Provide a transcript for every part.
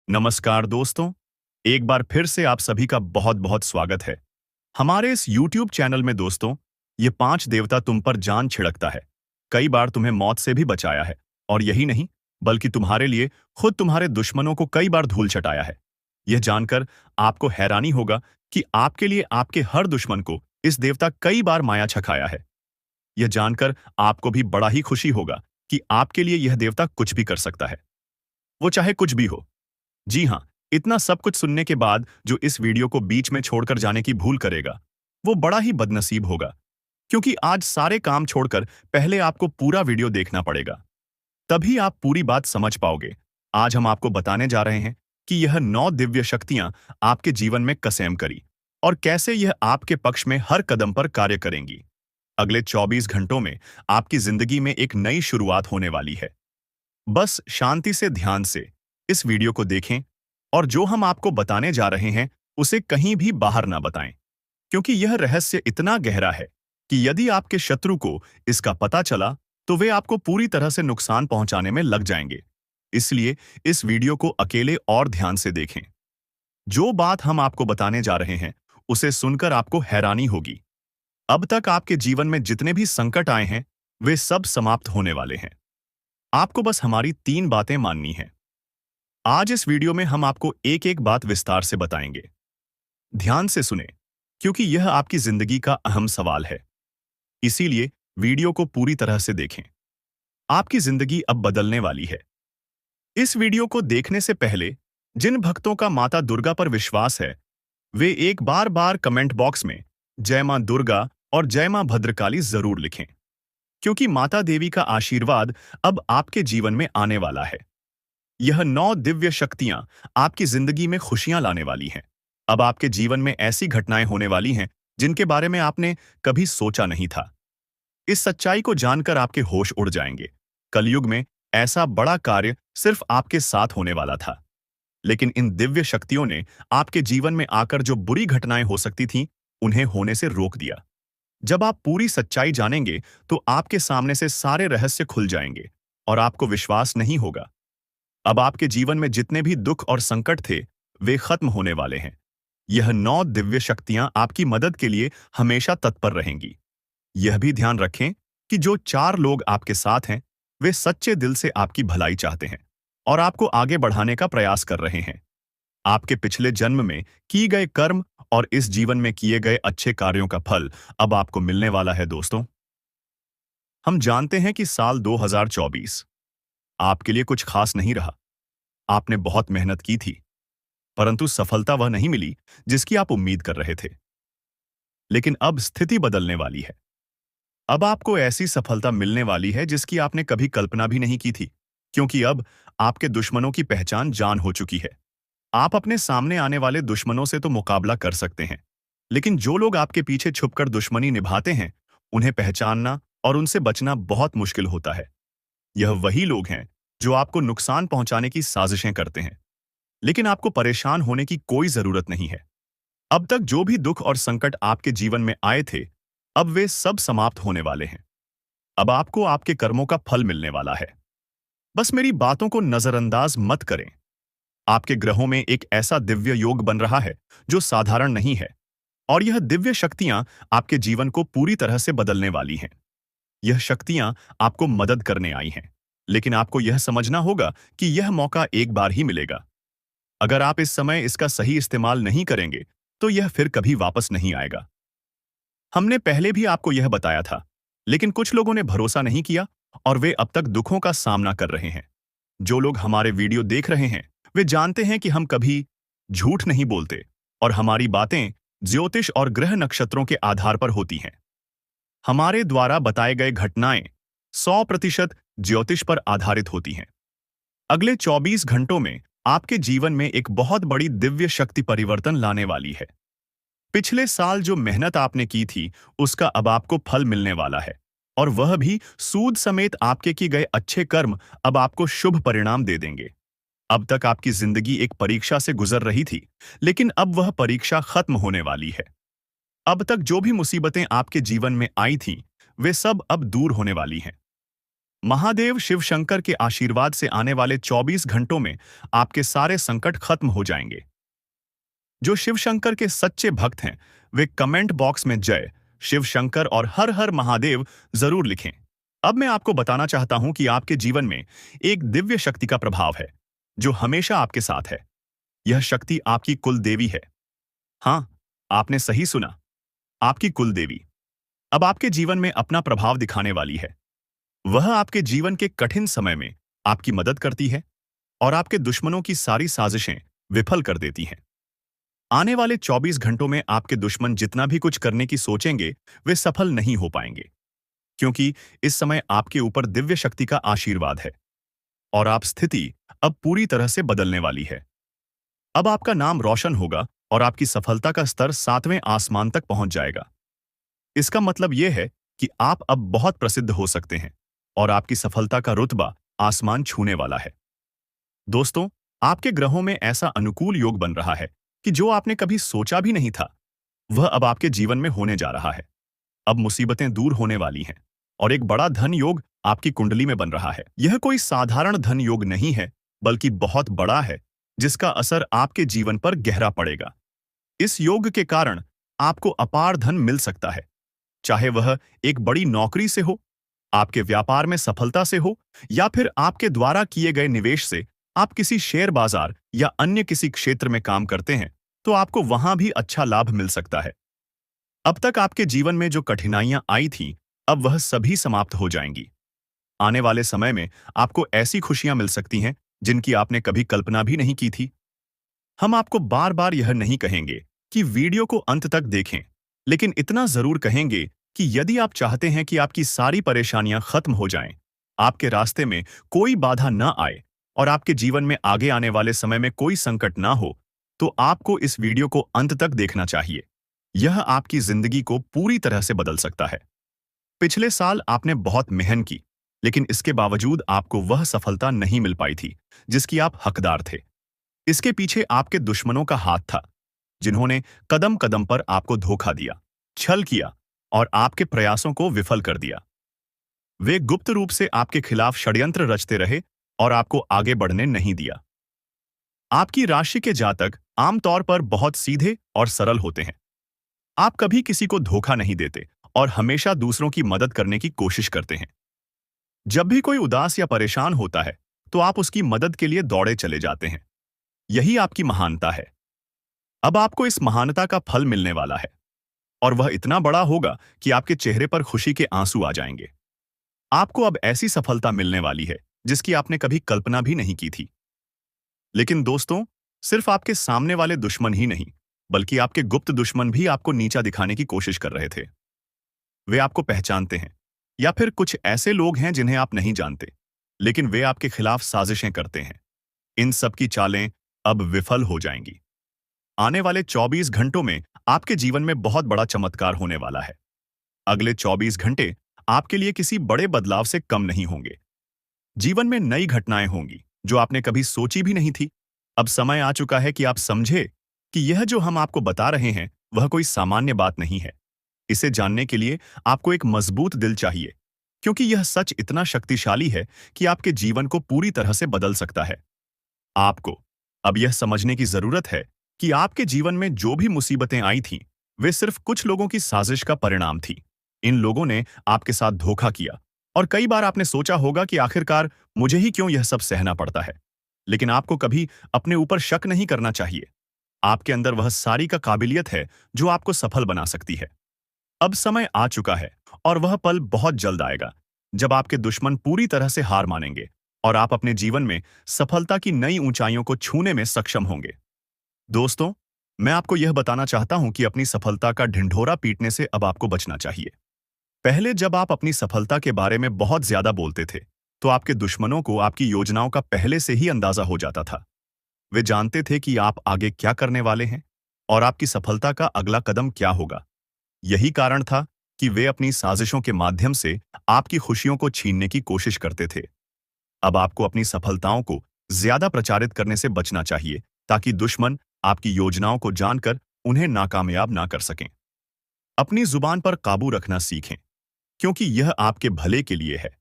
नमस्कार दोस्तों, एक बार फिर से आप सभी का बहुत बहुत स्वागत है हमारे इस YouTube चैनल में। दोस्तों, ये 5 देवता तुम पर जान छिड़कता है, कई बार तुम्हें मौत से भी बचाया है, और यही नहीं बल्कि तुम्हारे लिए खुद तुम्हारे दुश्मनों को कई बार धूल चटाया है। यह जानकर आपको हैरानी होगा कि आपके लिए आपके हर दुश्मन को इस देवता कई बार माया छकाया है। यह जानकर आपको भी बड़ा ही खुशी होगा कि आपके लिए यह देवता कुछ भी कर सकता है, वो चाहे कुछ भी हो। जी हाँ, इतना सब कुछ सुनने के बाद जो इस वीडियो को बीच में छोड़कर जाने की भूल करेगा, वो बड़ा ही बदनसीब होगा, क्योंकि आज सारे काम छोड़कर पहले आपको पूरा वीडियो देखना पड़ेगा। तभी आप पूरी बात समझ पाओगे। आज हम आपको बताने जा रहे हैं कि यह 9 दिव्य शक्तियां आपके जीवन में कसम करी और कैसे यह आपके पक्ष में हर कदम पर कार्य करेंगी। अगले 24 घंटों में आपकी जिंदगी में एक नई शुरुआत होने वाली है। बस शांति से ध्यान से इस वीडियो को देखें और जो हम आपको बताने जा रहे हैं उसे कहीं भी बाहर ना बताएं, क्योंकि यह रहस्य इतना गहरा है कि यदि आपके शत्रु को इसका पता चला तो वे आपको पूरी तरह से नुकसान पहुंचाने में लग जाएंगे। इसलिए इस वीडियो को अकेले और ध्यान से देखें। जो बात हम आपको बताने जा रहे हैं उसे सुनकर आपको हैरानी होगी। अब तक आपके जीवन में जितने भी संकट आए हैं वे सब समाप्त होने वाले हैं। आपको बस हमारी 3 बातें माननी हैं। आज इस वीडियो में हम आपको एक एक बात विस्तार से बताएंगे। ध्यान से सुने, क्योंकि यह आपकी जिंदगी का अहम सवाल है। इसीलिए वीडियो को पूरी तरह से देखें। आपकी जिंदगी अब बदलने वाली है। इस वीडियो को देखने से पहले जिन भक्तों का माता दुर्गा पर विश्वास है वे एक बार बार कमेंट बॉक्स में जय मां दुर्गा और जय मां भद्रकाली जरूर लिखें, क्योंकि माता देवी का आशीर्वाद अब आपके जीवन में आने वाला है। यह 9 दिव्य शक्तियां आपकी जिंदगी में खुशियां लाने वाली हैं। अब आपके जीवन में ऐसी घटनाएं होने वाली हैं जिनके बारे में आपने कभी सोचा नहीं था। इस सच्चाई को जानकर आपके होश उड़ जाएंगे। कलयुग में ऐसा बड़ा कार्य सिर्फ आपके साथ होने वाला था, लेकिन इन दिव्य शक्तियों ने आपके जीवन में आकर जो बुरी घटनाएं हो सकती थीं, उन्हें होने से रोक दिया। जब आप पूरी सच्चाई जानेंगे तो आपके सामने से सारे रहस्य खुल जाएंगे और आपको विश्वास नहीं होगा। अब आपके जीवन में जितने भी दुख और संकट थे वे खत्म होने वाले हैं। यह 9 दिव्य शक्तियां आपकी मदद के लिए हमेशा तत्पर रहेंगी। यह भी ध्यान रखें कि जो 4 लोग आपके साथ हैं वे सच्चे दिल से आपकी भलाई चाहते हैं और आपको आगे बढ़ाने का प्रयास कर रहे हैं। आपके पिछले जन्म में किए गए कर्म और इस जीवन में किए गए अच्छे कार्यों का फल अब आपको मिलने वाला है। दोस्तों, हम जानते हैं कि साल 2024 आपके लिए कुछ खास नहीं रहा। आपने बहुत मेहनत की थी, परंतु सफलता वह नहीं मिली जिसकी आप उम्मीद कर रहे थे। लेकिन अब स्थिति बदलने वाली है। अब आपको ऐसी सफलता मिलने वाली है जिसकी आपने कभी कल्पना भी नहीं की थी, क्योंकि अब आपके दुश्मनों की पहचान जान हो चुकी है। आप अपने सामने आने वाले दुश्मनों से तो मुकाबला कर सकते हैं, लेकिन जो लोग आपके पीछे छुपकर दुश्मनी निभाते हैं उन्हें पहचानना और उनसे बचना बहुत मुश्किल होता है। यह वही लोग हैं जो आपको नुकसान पहुंचाने की साजिशें करते हैं, लेकिन आपको परेशान होने की कोई जरूरत नहीं है। अब तक जो भी दुख और संकट आपके जीवन में आए थे अब वे सब समाप्त होने वाले हैं। अब आपको आपके कर्मों का फल मिलने वाला है। बस मेरी बातों को नजरअंदाज मत करें। आपके ग्रहों में एक ऐसा दिव्य योग बन रहा है जो साधारण नहीं है, और यह दिव्य शक्तियां आपके जीवन को पूरी तरह से बदलने वाली हैं। यह शक्तियां आपको मदद करने आई हैं, लेकिन आपको यह समझना होगा कि यह मौका एक बार ही मिलेगा। अगर आप इस समय इसका सही इस्तेमाल नहीं करेंगे तो यह फिर कभी वापस नहीं आएगा। हमने पहले भी आपको यह बताया था, लेकिन कुछ लोगों ने भरोसा नहीं किया और वे अब तक दुखों का सामना कर रहे हैं। जो लोग हमारे वीडियो देख रहे हैं वे जानते हैं कि हम कभी झूठ नहीं बोलते और हमारी बातें ज्योतिष और ग्रह नक्षत्रों के आधार पर होती हैं। हमारे द्वारा बताए गए घटनाएं 100% ज्योतिष पर आधारित होती हैं। अगले 24 घंटों में आपके जीवन में एक बहुत बड़ी दिव्य शक्ति परिवर्तन लाने वाली है। पिछले साल जो मेहनत आपने की थी उसका अब आपको फल मिलने वाला है, और वह भी सूद समेत। आपके किए गए अच्छे कर्म अब आपको शुभ परिणाम दे देंगे। अब तक आपकी जिंदगी एक परीक्षा से गुजर रही थी, लेकिन अब वह परीक्षा खत्म होने वाली है। अब तक जो भी मुसीबतें आपके जीवन में आई थीं वे सब अब दूर होने वाली हैं। महादेव शिव शंकर के आशीर्वाद से आने वाले 24 घंटों में आपके सारे संकट खत्म हो जाएंगे। जो शिव शंकर के सच्चे भक्त हैं, वे कमेंट बॉक्स में जय शिव शंकर और हर हर महादेव जरूर लिखें। अब मैं आपको बताना चाहता हूं कि आपके जीवन में एक दिव्य शक्ति का प्रभाव है, जो हमेशा आपके साथ है। यह शक्ति आपकी कुल देवी है। हाँ, आपने सही सुना, आपकी कुल देवी अब आपके जीवन में अपना प्रभाव दिखाने वाली है। वह आपके जीवन के कठिन समय में आपकी मदद करती है और आपके दुश्मनों की सारी साजिशें विफल कर देती हैं। आने वाले 24 घंटों में आपके दुश्मन जितना भी कुछ करने की सोचेंगे, वे सफल नहीं हो पाएंगे, क्योंकि इस समय आपके ऊपर दिव्य शक्ति का आशीर्वाद है और आप स्थिति अब पूरी तरह से बदलने वाली है। अब आपका नाम रोशन होगा और आपकी सफलता का स्तर 7वें आसमान तक पहुंच जाएगा। इसका मतलब यह है कि आप अब बहुत प्रसिद्ध हो सकते हैं और आपकी सफलता का रुतबा आसमान छूने वाला है। दोस्तों, आपके ग्रहों में ऐसा अनुकूल योग बन रहा है कि जो आपने कभी सोचा भी नहीं था, वह अब आपके जीवन में होने जा रहा है। अब मुसीबतें दूर होने वाली हैं और एक बड़ा धन योग आपकी कुंडली में बन रहा है। यह कोई साधारण धन योग नहीं है, बल्कि बहुत बड़ा है, जिसका असर आपके जीवन पर गहरा पड़ेगा। इस योग के कारण आपको अपार धन मिल सकता है, चाहे वह एक बड़ी नौकरी से हो, आपके व्यापार में सफलता से हो, या फिर आपके द्वारा किए गए निवेश से। आप किसी शेयर बाजार या अन्य किसी क्षेत्र में काम करते हैं, तो आपको वहां भी अच्छा लाभ मिल सकता है। अब तक आपके जीवन में जो कठिनाइयां आई थीं, अब वह सभी समाप्त हो जाएंगी। आने वाले समय में आपको ऐसी खुशियां मिल सकती हैं जिनकी आपने कभी कल्पना भी नहीं की थी। हम आपको बार बार यह नहीं कहेंगे कि वीडियो को अंत तक देखें, लेकिन इतना जरूर कहेंगे कि यदि आप चाहते हैं कि आपकी सारी परेशानियां खत्म हो जाएं, आपके रास्ते में कोई बाधा न आए और आपके जीवन में आगे आने वाले समय में कोई संकट ना हो, तो आपको इस वीडियो को अंत तक देखना चाहिए। यह आपकी जिंदगी को पूरी तरह से बदल सकता है। पिछले साल आपने बहुत मेहनत की, लेकिन इसके बावजूद आपको वह सफलता नहीं मिल पाई थी जिसकी आप हकदार थे। इसके पीछे आपके दुश्मनों का हाथ था, जिन्होंने कदम कदम पर आपको धोखा दिया, छल किया और आपके प्रयासों को विफल कर दिया। वे गुप्त रूप से आपके खिलाफ षड्यंत्र रचते रहे और आपको आगे बढ़ने नहीं दिया। आपकी राशि के जातक आमतौर पर बहुत सीधे और सरल होते हैं। आप कभी किसी को धोखा नहीं देते और हमेशा दूसरों की मदद करने की कोशिश करते हैं। जब भी कोई उदास या परेशान होता है, तो आप उसकी मदद के लिए दौड़े चले जाते हैं। यही आपकी महानता है। अब आपको इस महानता का फल मिलने वाला है और वह इतना बड़ा होगा कि आपके चेहरे पर खुशी के आंसू आ जाएंगे। आपको अब ऐसी सफलता मिलने वाली है जिसकी आपने कभी कल्पना भी नहीं की थी। लेकिन दोस्तों, सिर्फ आपके सामने वाले दुश्मन ही नहीं, बल्कि आपके गुप्त दुश्मन भी आपको नीचा दिखाने की कोशिश कर रहे थे। वे आपको पहचानते हैं, या फिर कुछ ऐसे लोग हैं जिन्हें आप नहीं जानते, लेकिन वे आपके खिलाफ साजिशें करते हैं। इन सब की चालें अब विफल हो जाएंगी। आने वाले 24 घंटों में आपके जीवन में बहुत बड़ा चमत्कार होने वाला है। अगले 24 घंटे आपके लिए किसी बड़े बदलाव से कम नहीं होंगे। जीवन में नई घटनाएं होंगी जो आपने कभी सोची भी नहीं थी। अब समय आ चुका है कि आप समझे कि यह जो हम आपको बता रहे हैं, वह कोई सामान्य बात नहीं है। इसे जानने के लिए आपको एक मजबूत दिल चाहिए, क्योंकि यह सच इतना शक्तिशाली है कि आपके जीवन को पूरी तरह से बदल सकता है। आपको अब यह समझने की जरूरत है कि आपके जीवन में जो भी मुसीबतें आई थीं, वे सिर्फ कुछ लोगों की साजिश का परिणाम थी। इन लोगों ने आपके साथ धोखा किया और कई बार आपने सोचा होगा कि आखिरकार मुझे ही क्यों यह सब सहना पड़ता है। लेकिन आपको कभी अपने ऊपर शक नहीं करना चाहिए। आपके अंदर वह सारी का काबिलियत है जो आपको सफल बना सकती है। अब समय आ चुका है और वह पल बहुत जल्द आएगा जब आपके दुश्मन पूरी तरह से हार मानेंगे और आप अपने जीवन में सफलता की नई ऊंचाइयों को छूने में सक्षम होंगे। दोस्तों, मैं आपको यह बताना चाहता हूं कि अपनी सफलता का ढिंढोरा पीटने से अब आपको बचना चाहिए। पहले जब आप अपनी सफलता के बारे में बहुत ज्यादा बोलते थे, तो आपके दुश्मनों को आपकी योजनाओं का पहले से ही अंदाजा हो जाता था। वे जानते थे कि आप आगे क्या करने वाले हैं और आपकी सफलता का अगला कदम क्या होगा। यही कारण था कि वे अपनी साजिशों के माध्यम से आपकी खुशियों को छीनने की कोशिश करते थे। अब आपको अपनी सफलताओं को ज्यादा प्रचारित करने से बचना चाहिए, ताकि दुश्मन आपकी योजनाओं को जानकर उन्हें नाकामयाब ना कर सकें। अपनी जुबान पर काबू रखना सीखें, क्योंकि यह आपके भले के लिए है।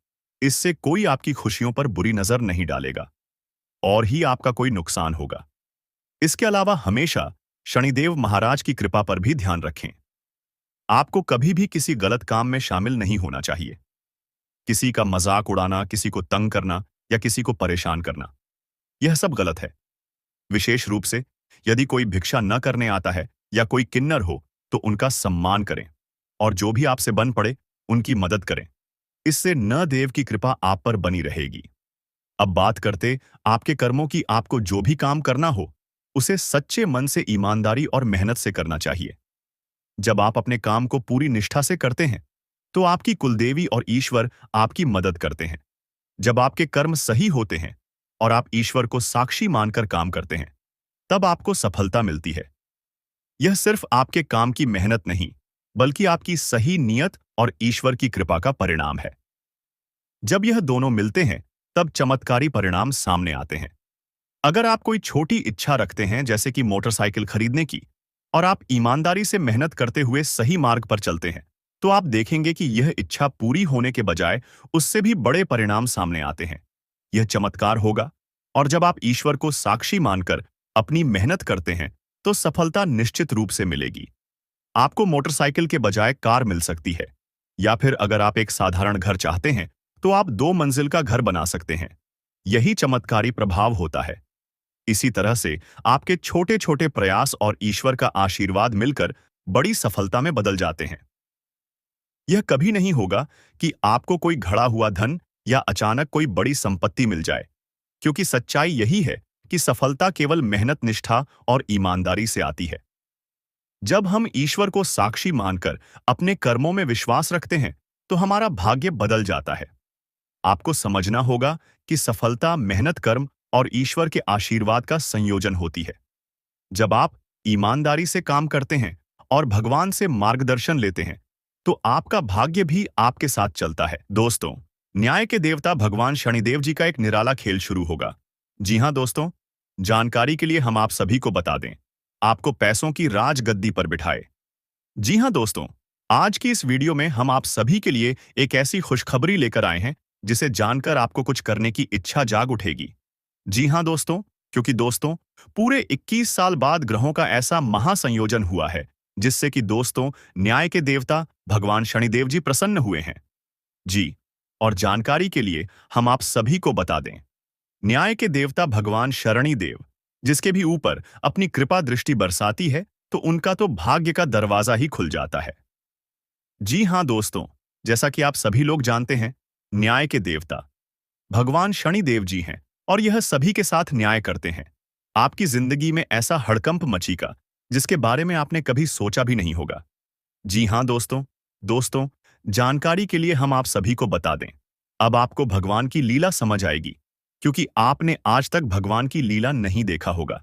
इससे कोई आपकी खुशियों पर बुरी नजर नहीं डालेगा और ही आपका कोई नुकसान होगा। इसके अलावा हमेशा शनिदेव महाराज की कृपा पर भी ध्यान रखें। आपको कभी भी किसी गलत काम में शामिल नहीं होना चाहिए। किसी का मजाक उड़ाना, किसी को तंग करना या किसी को परेशान करना, यह सब गलत है। विशेष रूप से यदि कोई भिक्षा न करने आता है या कोई किन्नर हो तो उनका सम्मान करें और जो भी आपसे बन पड़े उनकी मदद करें। इससे न देव की कृपा आप पर बनी रहेगी। अब बात करते आपके कर्मों की। आपको जो भी काम करना हो उसे सच्चे मन से, ईमानदारी और मेहनत से करना चाहिए। जब आप अपने काम को पूरी निष्ठा से करते हैं तो आपकी कुलदेवी और ईश्वर आपकी मदद करते हैं। जब आपके कर्म सही होते हैं और आप ईश्वर को साक्षी मानकर काम करते हैं तब आपको सफलता मिलती है। यह सिर्फ आपके काम की मेहनत नहीं बल्कि आपकी सही नियत और ईश्वर की कृपा का परिणाम है। जब यह दोनों मिलते हैं तब चमत्कारी परिणाम सामने आते हैं। अगर आप कोई छोटी इच्छा रखते हैं जैसे कि मोटरसाइकिल खरीदने की और आप ईमानदारी से मेहनत करते हुए सही मार्ग पर चलते हैं तो आप देखेंगे कि यह इच्छा पूरी होने के बजाय उससे भी बड़े परिणाम सामने आते हैं। यह चमत्कार होगा। और जब आप ईश्वर को साक्षी मानकर अपनी मेहनत करते हैं तो सफलता निश्चित रूप से मिलेगी। आपको मोटरसाइकिल के बजाय कार मिल सकती है, या फिर अगर आप एक साधारण घर चाहते हैं तो आप 2 मंजिल का घर बना सकते हैं। यही चमत्कारी प्रभाव होता है। इसी तरह से आपके छोटे छोटे प्रयास और ईश्वर का आशीर्वाद मिलकर बड़ी सफलता में बदल जाते हैं। यह कभी नहीं होगा कि आपको कोई घड़ा हुआ धन या अचानक कोई बड़ी संपत्ति मिल जाए, क्योंकि सच्चाई यही है कि सफलता केवल मेहनत, निष्ठा और ईमानदारी से आती है। जब हम ईश्वर को साक्षी मानकर अपने कर्मों में विश्वास रखते हैं तो हमारा भाग्य बदल जाता है। आपको समझना होगा कि सफलता मेहनत, कर्म और ईश्वर के आशीर्वाद का संयोजन होती है। जब आप ईमानदारी से काम करते हैं और भगवान से मार्गदर्शन लेते हैं तो आपका भाग्य भी आपके साथ चलता है। दोस्तों, न्याय के देवता भगवान शनिदेव जी का एक निराला खेल शुरू होगा। जी हां दोस्तों, जानकारी के लिए हम आप सभी को बता दें, आपको पैसों की राजगद्दी पर बिठाए। जी हां दोस्तों, आज की इस वीडियो में हम आप सभी के लिए एक ऐसी खुशखबरी लेकर आए हैं जिसे जानकर आपको कुछ करने की इच्छा जाग उठेगी। जी हां दोस्तों, क्योंकि दोस्तों पूरे 21 साल बाद ग्रहों का ऐसा महासंयोजन हुआ है जिससे कि दोस्तों न्याय के देवता भगवान शनिदेव जी प्रसन्न हुए हैं। जी, और जानकारी के लिए हम आप सभी को बता दें, न्याय के देवता भगवान शनि देव जिसके भी ऊपर अपनी कृपा दृष्टि बरसाती है तो उनका तो भाग्य का दरवाजा ही खुल जाता है। जी हां दोस्तों, जैसा कि आप सभी लोग जानते हैं, न्याय के देवता भगवान शनि देव जी हैं और यह सभी के साथ न्याय करते हैं। आपकी जिंदगी में ऐसा हड़कंप मचेगा जिसके बारे में आपने कभी सोचा भी नहीं होगा। जी हां दोस्तों जानकारी के लिए हम आप सभी को बता दें, अब आपको भगवान की लीला समझ आएगी, क्योंकि आपने आज तक भगवान की लीला नहीं देखा होगा।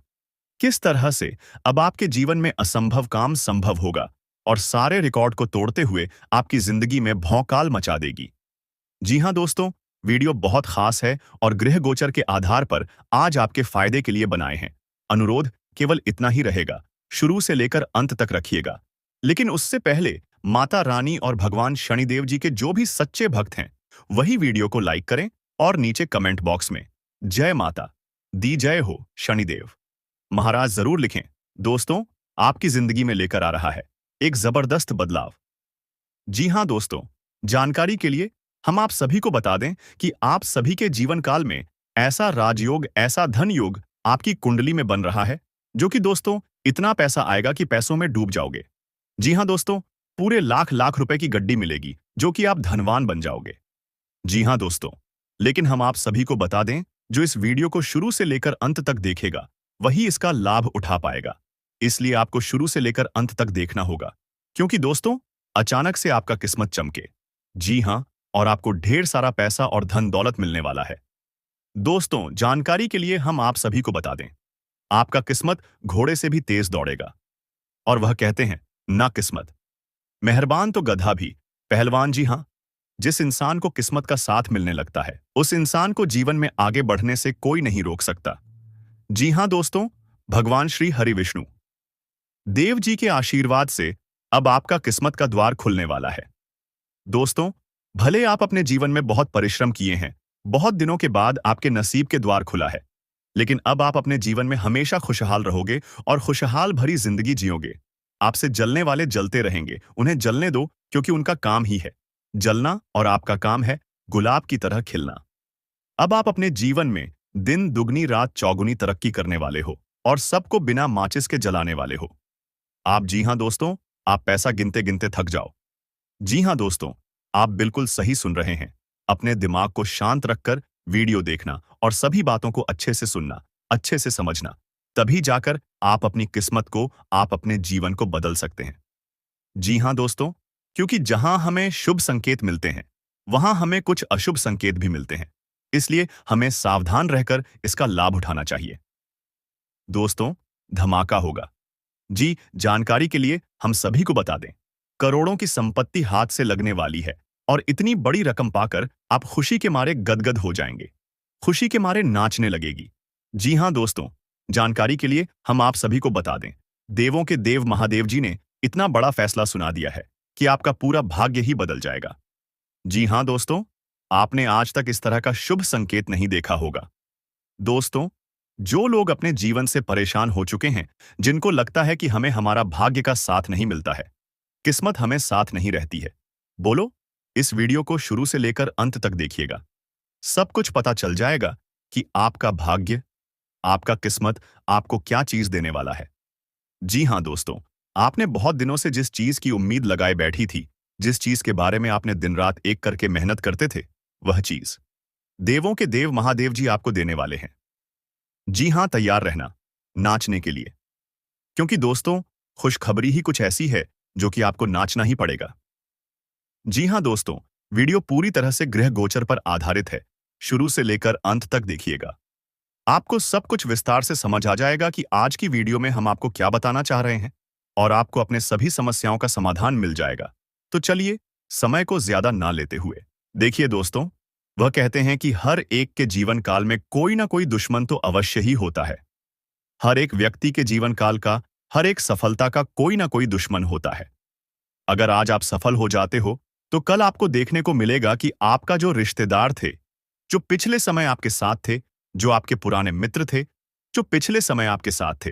किस तरह से अब आपके जीवन में असंभव काम संभव होगा और सारे रिकॉर्ड को तोड़ते हुए आपकी जिंदगी में भौकाल मचा देगी। जी हां दोस्तों, वीडियो बहुत खास है और गृह गोचर के आधार पर आज आपके फायदे के लिए बनाए हैं। अनुरोध केवल इतना ही रहेगा, शुरू से लेकर अंत तक रखिएगा। लेकिन उससे पहले माता रानी और भगवान शनिदेव जी के जो भी सच्चे भक्त हैं वही वीडियो को लाइक करें और नीचे कमेंट बॉक्स में जय माता दी, जय हो शनिदेव महाराज जरूर लिखें। दोस्तों, आपकी जिंदगी में लेकर आ रहा है एक जबरदस्त बदलाव। जी हां दोस्तों, जानकारी के लिए हम आप सभी को बता दें कि आप सभी के जीवन काल में ऐसा राजयोग, ऐसा धन योग आपकी कुंडली में बन रहा है जो कि दोस्तों इतना पैसा आएगा कि पैसों में डूब जाओगे। जी हां दोस्तों, पूरे लाख लाख रुपए की गड्डी मिलेगी जो कि आप धनवान बन जाओगे। जी हां दोस्तों, लेकिन हम आप सभी को बता दें, जो इस वीडियो को शुरू से लेकर अंत तक देखेगा वही इसका लाभ उठा पाएगा। इसलिए आपको शुरू से लेकर अंत तक देखना होगा, क्योंकि दोस्तों अचानक से आपका किस्मत चमके। जी हां, और आपको ढेर सारा पैसा और धन दौलत मिलने वाला है। दोस्तों, जानकारी के लिए हम आप सभी को बता दें, आपका किस्मत घोड़े से भी तेज दौड़ेगा। और वह कहते हैं ना किस्मत मेहरबान तो गधा भी पहलवान। जी हां, जिस इंसान को किस्मत का साथ मिलने लगता है उस इंसान को जीवन में आगे बढ़ने से कोई नहीं रोक सकता। जी हां दोस्तों, भगवान श्री हरि विष्णु देव जी के आशीर्वाद से अब आपका किस्मत का द्वार खुलने वाला है। दोस्तों, भले आप अपने जीवन में बहुत परिश्रम किए हैं, बहुत दिनों के बाद आपके नसीब के द्वार खुला है, लेकिन अब आप अपने जीवन में हमेशा खुशहाल रहोगे और खुशहाल भरी जिंदगी जियोगे। आपसे जलने वाले जलते रहेंगे, उन्हें जलने दो क्योंकि उनका काम ही है जलना और आपका काम है गुलाब की तरह खिलना। अब आप अपने जीवन में दिन दुगनी रात चौगुनी तरक्की करने वाले हो और सबको बिना माचिस के जलाने वाले हो। आप जी हां दोस्तों, आप पैसा गिनते गिनते थक जाओ। जी हां दोस्तों, आप बिल्कुल सही सुन रहे हैं। अपने दिमाग को शांत रखकर वीडियो देखना और सभी बातों को अच्छे से सुनना, अच्छे से समझना। तभी जाकर आप अपनी किस्मत को, आप अपने जीवन को बदल सकते हैं। जी हां दोस्तों, क्योंकि जहां हमें शुभ संकेत मिलते हैं, वहां हमें कुछ अशुभ संकेत भी मिलते हैं। इसलिए हमें सावधान रहकर इसका लाभ उठाना चाहिए। दोस्तों, धमाका होगा। जी, जानकारी के लिए हम सभी को बता दें, करोड़ों की संपत्ति हाथ से लगने वाली है और इतनी बड़ी रकम पाकर आप खुशी के मारे गदगद हो जाएंगे, खुशी के मारे नाचने लगेगी। जी हां दोस्तों, जानकारी के लिए हम आप सभी को बता दें, देवों के देव महादेव जी ने इतना बड़ा फैसला सुना दिया है कि आपका पूरा भाग्य ही बदल जाएगा। जी हां दोस्तों, आपने आज तक इस तरह का शुभ संकेत नहीं देखा होगा। दोस्तों, जो लोग अपने जीवन से परेशान हो चुके हैं, जिनको लगता है कि हमें हमारा भाग्य का साथ नहीं मिलता है, किस्मत हमें साथ नहीं रहती है, बोलो, इस वीडियो को शुरू से लेकर अंत तक देखिएगा। सब कुछ पता चल जाएगा कि आपका भाग्य, आपका किस्मत आपको क्या चीज देने वाला है। जी हां दोस्तों, आपने बहुत दिनों से जिस चीज की उम्मीद लगाए बैठी थी, जिस चीज के बारे में आपने दिन रात एक करके मेहनत करते थे, वह चीज देवों के देव महादेव जी आपको देने वाले हैं। जी हां, तैयार रहना नाचने के लिए, क्योंकि दोस्तों, खुशखबरी ही कुछ ऐसी है जो कि आपको नाचना ही पड़ेगा। जी हां दोस्तों, वीडियो पूरी तरह से गृह गोचर पर आधारित है। शुरू से लेकर अंत तक देखिएगा। आपको सब कुछ विस्तार से समझ आ जाएगा कि आज की वीडियो में हम आपको क्या बताना चाह रहे हैं और आपको अपने सभी समस्याओं का समाधान मिल जाएगा। तो चलिए, समय को ज्यादा ना लेते हुए देखिए दोस्तों, वह कहते हैं कि हर एक के जीवन काल में कोई ना कोई दुश्मन तो अवश्य ही होता है। हर एक व्यक्ति के जीवन काल का, हर एक सफलता का कोई ना कोई दुश्मन होता है। अगर आज आप सफल हो जाते हो, तो कल आपको देखने को मिलेगा कि आपका जो रिश्तेदार थे, जो पिछले समय आपके साथ थे, जो आपके पुराने मित्र थे, जो पिछले समय आपके साथ थे,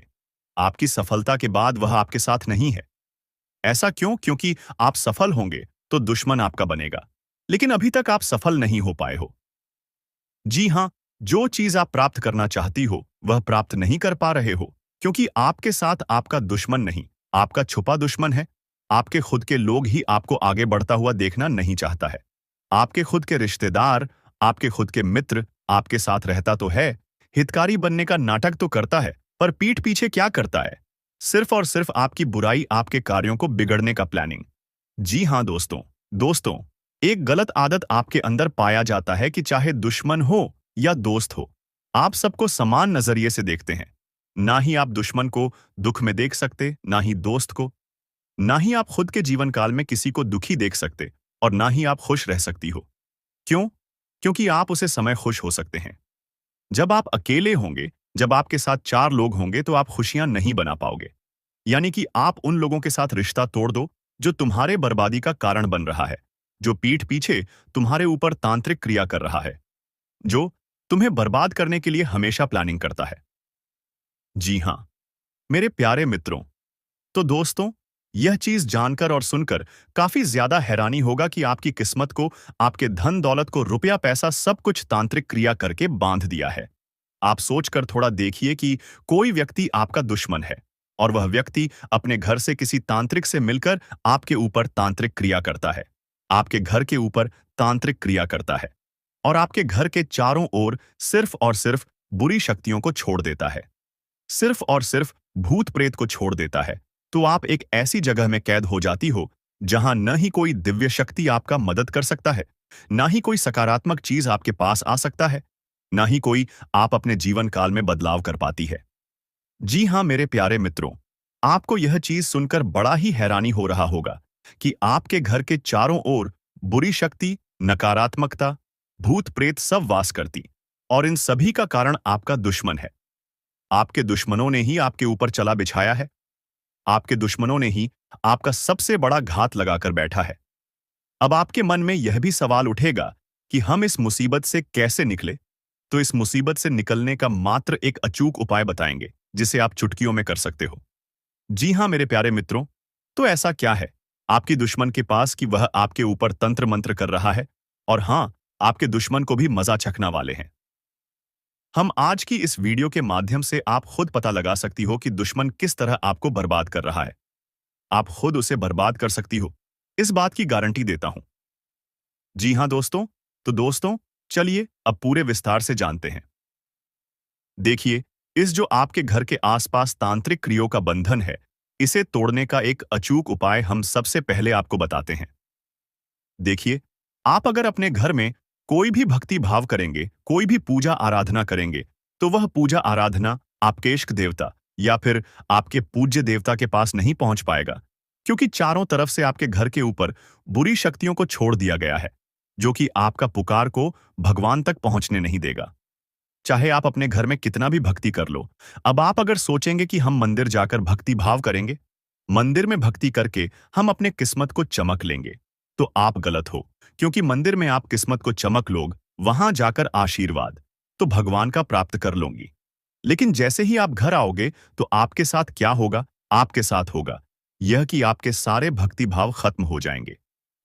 आपकी सफलता के बाद वह आपके साथ नहीं है। ऐसा क्यों? क्योंकि आप सफल होंगे तो दुश्मन आपका बनेगा, लेकिन अभी तक आप सफल नहीं हो पाए हो। जी हां, जो चीज आप प्राप्त करना चाहती हो, वह प्राप्त नहीं कर पा रहे हो, क्योंकि आपके साथ आपका दुश्मन नहीं, आपका छुपा दुश्मन है। आपके खुद के लोग ही आपको आगे बढ़ता हुआ देखना नहीं चाहता है। आपके खुद के रिश्तेदार, आपके खुद के मित्र आपके साथ रहता तो है, हितकारी बनने का नाटक तो करता है, पर पीठ पीछे क्या करता है? सिर्फ और सिर्फ आपकी बुराई, आपके कार्यों को बिगड़ने का प्लानिंग। जी हां दोस्तों, दोस्तों, एक गलत आदत आपके अंदर पाया जाता है कि चाहे दुश्मन हो या दोस्त हो, आप सबको समान नजरिए से देखते हैं। ना ही आप दुश्मन को दुख में देख सकते, ना ही दोस्त को। ना ही आप खुद के जीवन काल में किसी को दुखी देख सकते और ना ही आप खुश रह सकती हो। क्यों? क्योंकि आप उसे समय खुश हो सकते हैं। जब आप अकेले होंगे, जब आपके साथ चार लोग होंगे, तो आप खुशियां नहीं बना पाओगे। यानी कि आप उन लोगों के साथ रिश्ता तोड़ दो जो तुम्हारे बर्बादी का कारण बन रहा है, जो पीठ पीछे तुम्हारे ऊपर तांत्रिक क्रिया कर रहा है, जो तुम्हें बर्बाद करने के लिए हमेशा प्लानिंग करता है। जी हां, मेरे प्यारे मित्रों, तो दोस्तों, यह चीज जानकर और सुनकर काफी ज्यादा हैरानी होगा कि आपकी किस्मत को, आपके धन दौलत को, रुपया पैसा सब कुछ तांत्रिक क्रिया करके बांध दिया है। आप सोचकर थोड़ा देखिए कि कोई व्यक्ति आपका दुश्मन है और वह व्यक्ति अपने घर से किसी तांत्रिक से मिलकर आपके ऊपर तांत्रिक क्रिया करता है, आपके घर के ऊपर तांत्रिक क्रिया करता है और आपके घर के चारों ओर सिर्फ और सिर्फ बुरी शक्तियों को छोड़ देता है, सिर्फ और सिर्फ भूत प्रेत को छोड़ देता है। तो आप एक ऐसी जगह में कैद हो जाती हो जहां न ही कोई दिव्य शक्ति आपका मदद कर सकता है, ना ही कोई सकारात्मक चीज आपके पास आ सकता है, ना ही कोई आप अपने जीवन काल में बदलाव कर पाती है। जी हां मेरे प्यारे मित्रों, आपको यह चीज सुनकर बड़ा ही हैरानी हो रहा होगा कि आपके घर के चारों ओर बुरी शक्ति, नकारात्मकता, भूत प्रेत सब वास करती और इन सभी का कारण आपका दुश्मन है। आपके दुश्मनों ने ही आपके ऊपर चला बिछाया है। आपके दुश्मनों ने ही आपका सबसे बड़ा घात लगाकर बैठा है। अब आपके मन में यह भी सवाल उठेगा कि हम इस मुसीबत से कैसे निकले। तो इस मुसीबत से निकलने का मात्र एक अचूक उपाय बताएंगे, जिसे आप चुटकियों में कर सकते हो। जी हाँ मेरे प्यारे मित्रों, तो ऐसा क्या है आपकी दुश्मन के पास कि वह आपके ऊपर तंत्र मंत्र कर रहा है? और हाँ, आपके दुश्मन को भी मजा चखना वाले हैं। हम आज की इस वीडियो के माध्यम से आप खुद पता लगा सकती हो कि दुश्मन किस तरह आपको बर्बाद कर रहा है। आप खुद उसे बर्बाद कर सकती हो, इस बात की गारंटी देता हूं। जी हाँ दोस्तों, तो दोस्तों चलिए अब पूरे विस्तार से जानते हैं। देखिए, इस जो आपके घर के आसपास तांत्रिक क्रियाओं का बंधन है, इसे तोड़ने का एक अचूक उपाय हम सबसे पहले आपको बताते हैं। देखिए, आप अगर अपने घर में कोई भी भक्ति भाव करेंगे, कोई भी पूजा आराधना करेंगे, तो वह पूजा आराधना आपके इष्ट देवता या फिर आपके पूज्य देवता के पास नहीं पहुंच पाएगा, क्योंकि चारों तरफ से आपके घर के ऊपर बुरी शक्तियों को छोड़ दिया गया है, जो कि आपका पुकार को भगवान तक पहुंचने नहीं देगा। चाहे आप अपने घर में कितना भी भक्ति कर लो, अब आप अगर सोचेंगे कि हम मंदिर जाकर भक्ति भाव करेंगे, मंदिर में भक्ति करके हम अपने किस्मत को चमक लेंगे, तो आप गलत हो। क्योंकि मंदिर में आप किस्मत को चमक लोग, वहां जाकर आशीर्वाद तो भगवान का प्राप्त कर लोगी। लेकिन जैसे ही आप घर आओगे, तो आपके साथ क्या होगा? आपके साथ होगा यह कि आपके सारे भक्ति भाव खत्म हो जाएंगे,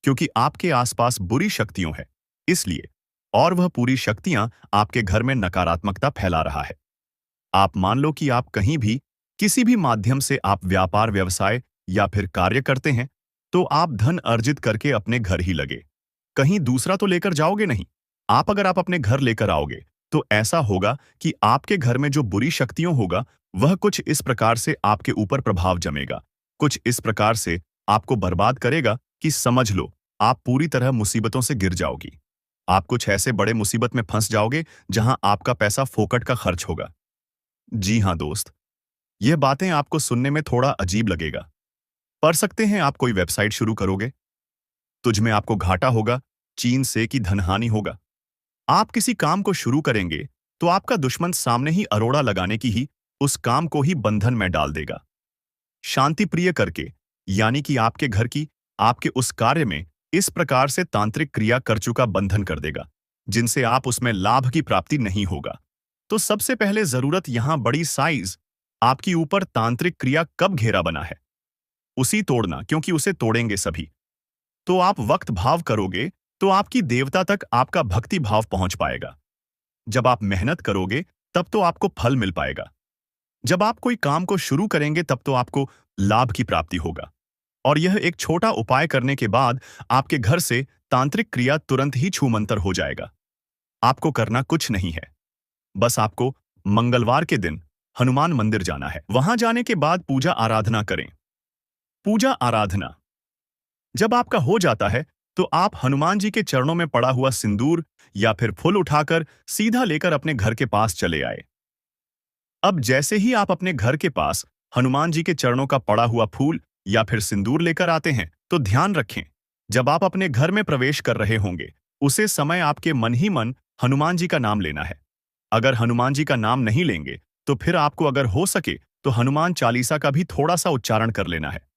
क्योंकि आपके आसपास बुरी शक्तियों है, इसलिए। और वह पूरी शक्तियां आपके घर में नकारात्मकता फैला रहा है। आप मान लो कि आप कहीं भी किसी भी माध्यम से आप व्यापार व्यवसाय या फिर कार्य करते हैं, तो आप धन अर्जित करके अपने घर ही लगे, कहीं दूसरा तो लेकर जाओगे नहीं। आप अपने घर लेकर आओगे, तो ऐसा होगा कि आपके घर में जो बुरी शक्तियों होगा, वह कुछ इस प्रकार से आपके ऊपर प्रभाव जमेगा, कुछ इस प्रकार से आपको बर्बाद करेगा कि समझ लो आप पूरी तरह मुसीबतों से गिर जाओगी। आप कुछ ऐसे बड़े मुसीबत में फंस जाओगे जहां आपका पैसा फोकट का खर्च होगा। जी हाँ दोस्त, यह बातें आपको सुनने में थोड़ा अजीब लगेगा। पढ़ सकते हैं आप कोई वेबसाइट शुरू करोगे, तुझ में आपको घाटा होगा, चीन से कि धनहानि होगा। आप किसी काम को शुरू करेंगे, तो आपका दुश्मन सामने ही अरोड़ा लगाने की ही उस काम को ही बंधन में डाल देगा। शांति प्रिय करके, यानी कि आपके घर की, आपके उस कार्य में इस प्रकार से तांत्रिक क्रिया कर चुका बंधन कर देगा, जिनसे आप उसमें लाभ की प्राप्ति नहीं होगा। तो सबसे पहले जरूरत यहां बड़ी साइज आपकी ऊपर तांत्रिक क्रिया कब घेरा बना है, उसी तोड़ना, क्योंकि उसे तोड़ेंगे सभी। तो आप वक्त भाव करोगे, तो आपकी देवता तक आपका भक्ति भाव पहुंच पाएगा। जब आप मेहनत करोगे, तब तो आपको फल मिल पाएगा। जब आप कोई काम को शुरू करेंगे, तब तो आपको लाभ की प्राप्ति होगा। और यह एक छोटा उपाय करने के बाद आपके घर से तांत्रिक क्रिया तुरंत ही छूमंतर हो जाएगा। आपको करना कुछ नहीं है, बस आपको मंगलवार के दिन हनुमान मंदिर जाना है। वहां जाने के बाद पूजा आराधना करें। पूजा आराधना जब आपका हो जाता है, तो आप हनुमान जी के चरणों में पड़ा हुआ सिंदूर या फिर फूल उठाकर सीधा लेकर अपने घर के पास चले आए। अब जैसे ही आप अपने घर के पास हनुमान जी के चरणों का पड़ा हुआ फूल या फिर सिंदूर लेकर आते हैं, तो ध्यान रखें, जब आप अपने घर में प्रवेश कर रहे होंगे, उसे समय आपके मन ही मन हनुमान जी का नाम लेना है। अगर हनुमान जी का नाम नहीं लेंगे, तो फिर आपको अगर हो सके तो हनुमान चालीसा का भी थोड़ा सा उच्चारण कर लेना है।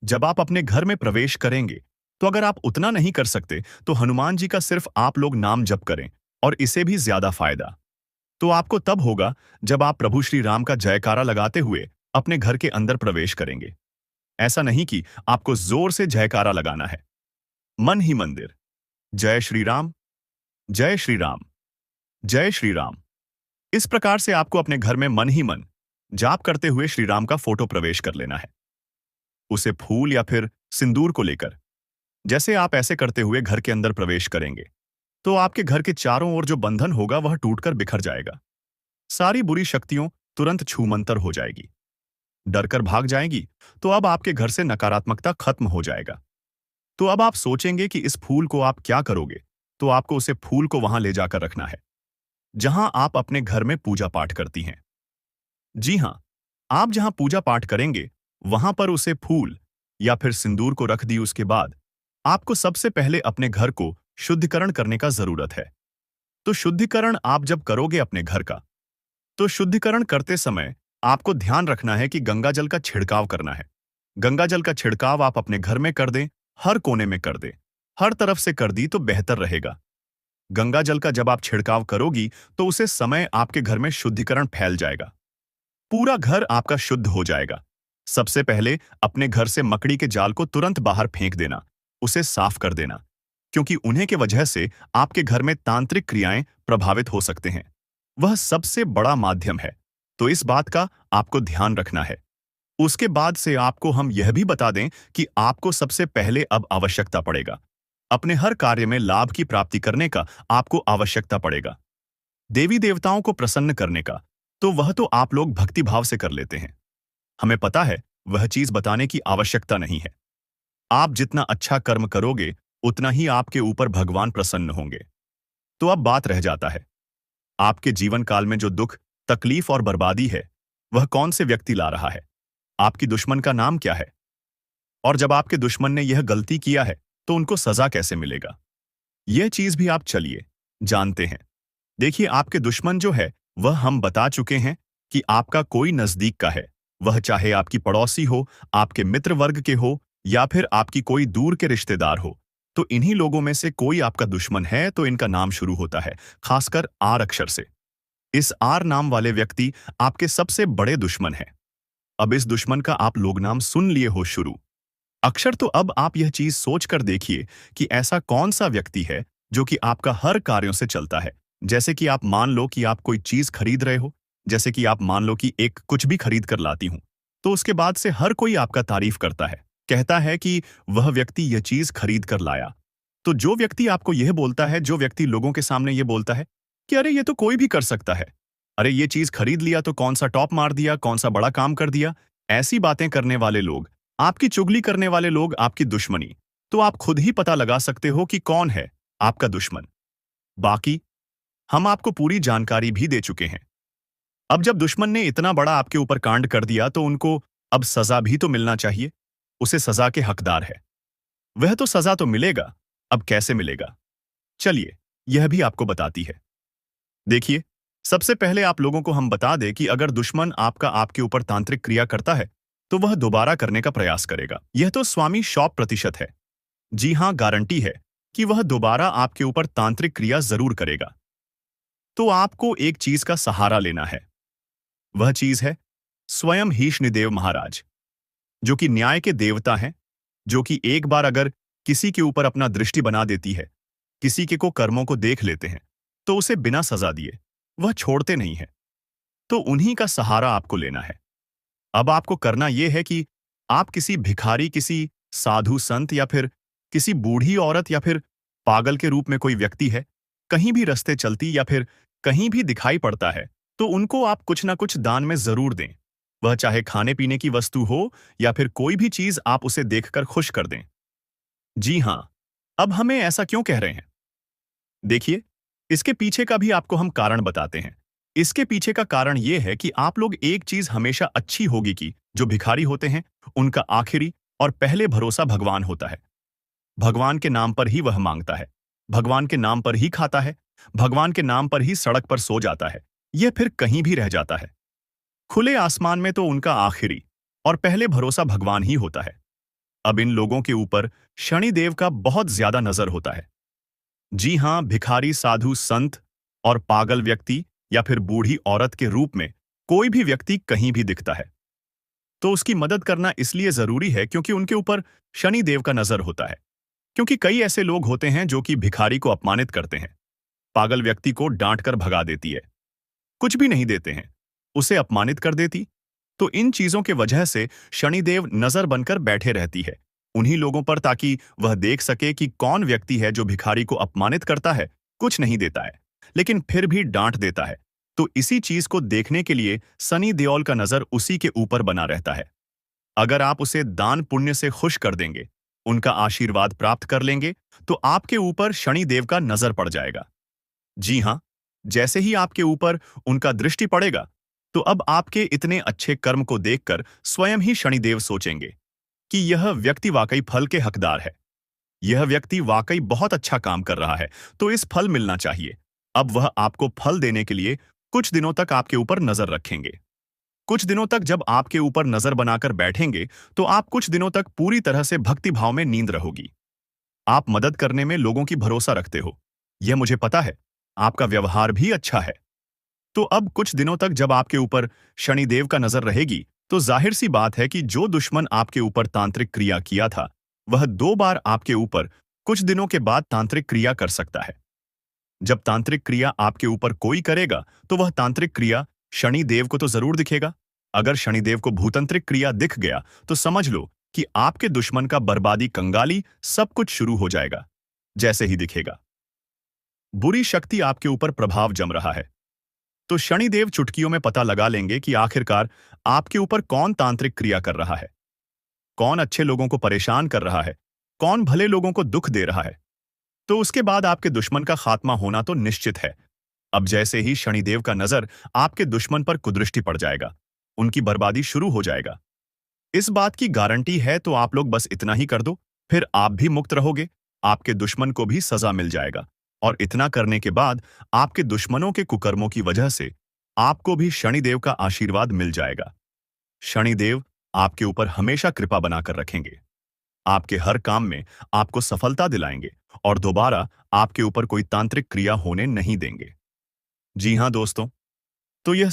जब आप अपने घर में प्रवेश करेंगे, तो अगर आप उतना नहीं कर सकते, तो हनुमान जी का सिर्फ आप लोग नाम जप करें, और इसे भी ज्यादा फायदा तो आपको तब होगा जब आप प्रभु श्री राम का जयकारा लगाते हुए अपने घर के अंदर प्रवेश करेंगे। ऐसा नहीं कि आपको जोर से जयकारा लगाना है, मन ही मंदिर, जय श्री राम, जय श्री राम, जय श्री राम। इस प्रकार से आपको अपने घर में मन ही मन जाप करते हुए श्री राम का फोटो प्रवेश कर लेना है, उसे फूल या फिर सिंदूर को लेकर। जैसे आप ऐसे करते हुए घर के अंदर प्रवेश करेंगे, तो आपके घर के चारों ओर जो बंधन होगा वह टूटकर बिखर जाएगा। सारी बुरी शक्तियों तुरंत छूमंतर हो जाएगी, डरकर भाग जाएगी। तो अब आपके घर से नकारात्मकता खत्म हो जाएगा। तो अब आप सोचेंगे कि इस फूल को आप क्या करोगे, तो आपको उसे फूल को वहां ले जाकर रखना है, जहां आप अपने घर में पूजा पाठ करती हैं। जी हां, आप जहां पूजा पाठ करेंगे, वहां पर उसे फूल या फिर सिंदूर को रख दी। उसके बाद आपको सबसे पहले अपने घर को शुद्धिकरण करने का जरूरत है। तो शुद्धिकरण आप जब करोगे अपने घर का, तो शुद्धिकरण करते समय आपको ध्यान रखना है कि गंगा जल का छिड़काव करना है। गंगा जल का छिड़काव आप अपने घर में कर दें, हर कोने में कर दें, हर तरफ से कर दी तो बेहतर रहेगा। गंगा जल का जब आप छिड़काव करोगी तो उसे समय आपके घर में शुद्धिकरण फैल जाएगा। पूरा घर आपका शुद्ध हो जाएगा। सबसे पहले अपने घर से मकड़ी के जाल को तुरंत बाहर फेंक देना, उसे साफ कर देना, क्योंकि उन्हें के वजह से आपके घर में तांत्रिक क्रियाएं प्रभावित हो सकते हैं। वह सबसे बड़ा माध्यम है, तो इस बात का आपको ध्यान रखना है। उसके बाद से आपको हम यह भी बता दें कि आपको सबसे पहले अब आवश्यकता पड़ेगा अपने हर कार्य में लाभ की प्राप्ति करने का। आपको आवश्यकता पड़ेगा देवी देवताओं को प्रसन्न करने का, तो वह तो आप लोग भक्तिभाव से कर लेते हैं। हमें पता है, वह चीज बताने की आवश्यकता नहीं है। आप जितना अच्छा कर्म करोगे उतना ही आपके ऊपर भगवान प्रसन्न होंगे। तो अब बात रह जाता है, आपके जीवन काल में जो दुख, तकलीफ और बर्बादी है, वह कौन से व्यक्ति ला रहा है? आपकी दुश्मन का नाम क्या है? और जब आपके दुश्मन ने यह गलती किया है तो उनको सजा कैसे मिलेगा? यह चीज भी आप चलिए जानते हैं। देखिए, आपके दुश्मन जो है वह हम बता चुके हैं कि आपका कोई नजदीक का है। वह चाहे आपकी पड़ोसी हो, आपके मित्र वर्ग के हो, या फिर आपकी कोई दूर के रिश्तेदार हो। तो इन्हीं लोगों में से कोई आपका दुश्मन है तो इनका नाम शुरू होता है खासकर आर अक्षर से। इस आर नाम वाले व्यक्ति आपके सबसे बड़े दुश्मन है। अब इस दुश्मन का आप लोग नाम सुन लिए हो शुरू अक्षर, तो अब आप यह चीज सोच कर देखिए कि ऐसा कौन सा व्यक्ति है जो कि आपका हर कार्यों से चलता है। जैसे कि आप मान लो कि आप कोई चीज खरीद रहे हो, जैसे कि आप मान लो कि एक कुछ भी खरीद कर लाती हूं, तो उसके बाद से हर कोई आपका तारीफ करता है, कहता है कि वह व्यक्ति यह चीज खरीद कर लाया। तो जो व्यक्ति आपको यह बोलता है, जो व्यक्ति लोगों के सामने यह बोलता है कि अरे ये तो कोई भी कर सकता है, अरे ये चीज खरीद लिया तो कौन सा टॉप मार दिया, कौन सा बड़ा काम कर दिया, ऐसी बातें करने वाले लोग, आपकी चुगली करने वाले लोग आपकी दुश्मनी, तो आप खुद ही पता लगा सकते हो कि कौन है आपका दुश्मन। बाकी हम आपको पूरी जानकारी भी दे चुके हैं। अब जब दुश्मन ने इतना बड़ा आपके ऊपर कांड कर दिया तो उनको अब सजा भी तो मिलना चाहिए। उसे सजा के हकदार है, वह तो सजा तो मिलेगा। अब कैसे मिलेगा, चलिए यह भी आपको बताती है। देखिए, सबसे पहले आप लोगों को हम बता दें कि अगर दुश्मन आपका आपके ऊपर तांत्रिक क्रिया करता है तो वह दोबारा करने का प्रयास करेगा। यह तो स्वामी 100% है। जी हां, गारंटी है कि वह दोबारा आपके ऊपर तांत्रिक क्रिया जरूर करेगा। तो आपको एक चीज का सहारा लेना है। वह चीज है स्वयं ही शनिदेव महाराज, जो कि न्याय के देवता हैं, जो कि एक बार अगर किसी के ऊपर अपना दृष्टि बना देती है, किसी के को कर्मों को देख लेते हैं, तो उसे बिना सजा दिए वह छोड़ते नहीं है। तो उन्हीं का सहारा आपको लेना है। अब आपको करना यह है कि आप किसी भिखारी, किसी साधु संत, या फिर किसी बूढ़ी औरत, या फिर पागल के रूप में कोई व्यक्ति है, कहीं भी रास्ते चलती या फिर कहीं भी दिखाई पड़ता है, तो उनको आप कुछ ना कुछ दान में जरूर दें। वह चाहे खाने पीने की वस्तु हो या फिर कोई भी चीज, आप उसे देखकर खुश कर दें। जी हां, अब हमें ऐसा क्यों कह रहे हैं? देखिए, इसके पीछे का भी आपको हम कारण बताते हैं। इसके पीछे का कारण यह है कि आप लोग एक चीज हमेशा अच्छी होगी कि जो भिखारी होते हैं उनका आखिरी और पहले भरोसा भगवान होता है। भगवान के नाम पर ही वह मांगता है, भगवान के नाम पर ही खाता है, भगवान के नाम पर ही सड़क पर सो जाता है, यह फिर कहीं भी रह जाता है। खुले आसमान में तो उनका आखिरी और पहले भरोसा भगवान ही होता है। अब इन लोगों के ऊपर शनिदेव का बहुत ज्यादा नजर होता है। जी हां, भिखारी, साधु संत और पागल व्यक्ति या फिर बूढ़ी औरत के रूप में कोई भी व्यक्ति कहीं भी दिखता है तो उसकी मदद करना इसलिए जरूरी है क्योंकि उनके ऊपर शनि देव का नजर होता है। क्योंकि कई ऐसे लोग होते हैं जो कि भिखारी को अपमानित करते हैं, पागल व्यक्ति को डांट कर भगा देती है, कुछ भी नहीं देते हैं, उसे अपमानित कर देती। तो इन चीजों के वजह से शनिदेव नजर बनकर बैठे रहती है उन्हीं लोगों पर, ताकि वह देख सके कि कौन व्यक्ति है जो भिखारी को अपमानित करता है, कुछ नहीं देता है लेकिन फिर भी डांट देता है। तो इसी चीज को देखने के लिए सनी देओल का नजर उसी के ऊपर बना रहता है। अगर आप उसे दान पुण्य से खुश कर देंगे, उनका आशीर्वाद प्राप्त कर लेंगे, तो आपके ऊपर शनि देव का नजर पड़ जाएगा। जी हां, जैसे ही आपके ऊपर उनका दृष्टि पड़ेगा, तो अब आपके इतने अच्छे कर्म को देखकर स्वयं ही शनिदेव सोचेंगे कि यह व्यक्ति वाकई फल के हकदार है, यह व्यक्ति वाकई बहुत अच्छा काम कर रहा है, तो इस फल मिलना चाहिए। अब वह आपको फल देने के लिए कुछ दिनों तक आपके ऊपर नजर रखेंगे। कुछ दिनों तक जब आपके ऊपर नजर बनाकर बैठेंगे, तो आप कुछ दिनों तक पूरी तरह से भक्ति भाव में नींद रहोगी। आप मदद करने में लोगों की भरोसा रखते हो। यह मुझे पता है। आपका व्यवहार भी अच्छा है। तो अब कुछ दिनों तक जब आपके ऊपर शनिदेव का नजर रहेगी, तो जाहिर सी बात है कि जो दुश्मन आपके ऊपर तांत्रिक क्रिया किया था, वह 2 बार आपके ऊपर कुछ दिनों के बाद तांत्रिक क्रिया कर सकता है। जब तांत्रिक क्रिया आपके ऊपर कोई करेगा, तो वह तांत्रिक क्रिया शनिदेव को तो जरूर दिखेगा। अगर शनिदेव को भूतांत्रिक क्रिया दिख गया, तो समझ लो कि आपके दुश्मन का बर्बादी कंगाली सब कुछ शुरू हो जाएगा। जैसे ही दिखेगा, बुरी शक्ति आपके ऊपर प्रभाव जम रहा है, तो शनिदेव चुटकियों में पता लगा लेंगे कि आखिरकार आपके ऊपर कौन तांत्रिक क्रिया कर रहा है, कौन अच्छे लोगों को परेशान कर रहा है, कौन भले लोगों को दुख दे रहा है। तो उसके बाद आपके दुश्मन का खात्मा होना तो निश्चित है। अब जैसे ही शनिदेव का नजर आपके दुश्मन पर कुदृष्टि पड़ जाएगा, उनकी बर्बादी शुरू हो जाएगा। इस बात की गारंटी है, तो आप लोग बस इतना ही कर दो, फिर आप भी मुक्त रहोगे, आपके दुश्मन को भी सजा मिल जाएगा। और इतना करने के बाद आपके दुश्मनों के कुकर्मों की वजह से आपको भी शनिदेव का आशीर्वाद मिल जाएगा। शनिदेव आपके ऊपर हमेशा कृपा बनाकर रखेंगे, आपके हर काम में आपको सफलता दिलाएंगे और दोबारा आपके ऊपर कोई तांत्रिक क्रिया होने नहीं देंगे। जी हाँ दोस्तों, तो यह